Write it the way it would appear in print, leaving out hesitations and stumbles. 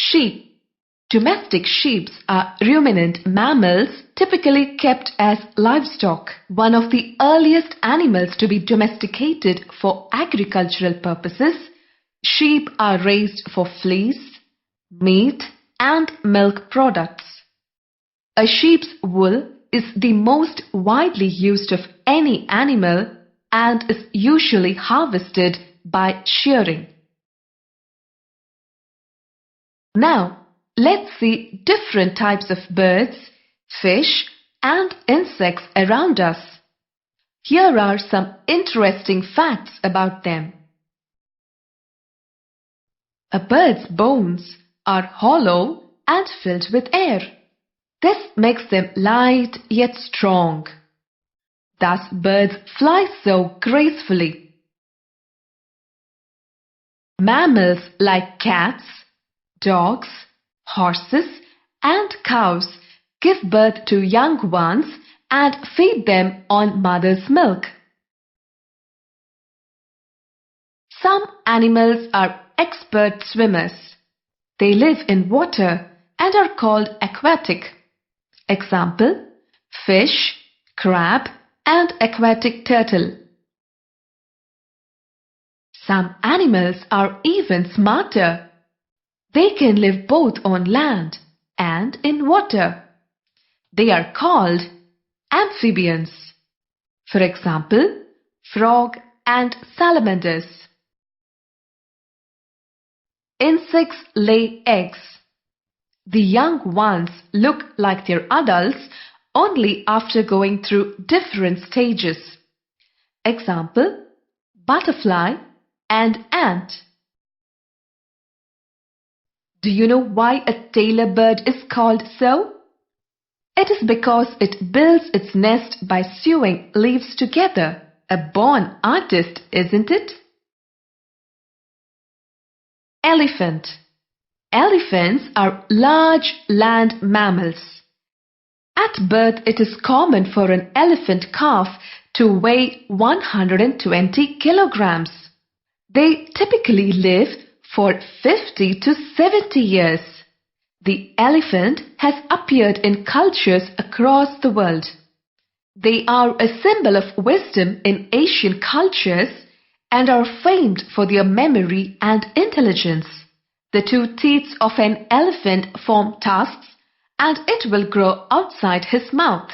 Sheep. Domestic sheep are ruminant mammals typically kept as livestock. One of the earliest animals to be domesticated for agricultural purposes, sheep are raised for fleece, meat, and milk products. A sheep's wool is the most widely used of any animal and is usually harvested by shearing. Now, let's see different types of birds, fish, and insects around us. Here are some interesting facts about them. A bird's bones are hollow and filled with air. This makes them light yet strong. Thus, birds fly so gracefully. Mammals like cats, dogs, horses, and cows give birth to young ones and feed them on mother's milk. Some animals are expert swimmers. They live in water and are called aquatic. Example: fish, crab, and aquatic turtle. Some animals are even smarter. They can live both on land and in water. They are called amphibians. For example, frog and salamanders. Insects lay eggs. The young ones look like their adults only after going through different stages. Example: butterfly and ant. Do you know why a tailor bird is called so? It is because it builds its nest by sewing leaves together. A born artist, isn't it? Elephant. Elephants are large land mammals. At birth, it is common for an elephant calf to weigh 120 kilograms. They typically live for 50 to 70 years. The elephant has appeared in cultures across the world. They are a symbol of wisdom in Asian cultures and are famed for their memory and intelligence. The two teeth of an elephant form tusks and it will grow outside his mouth.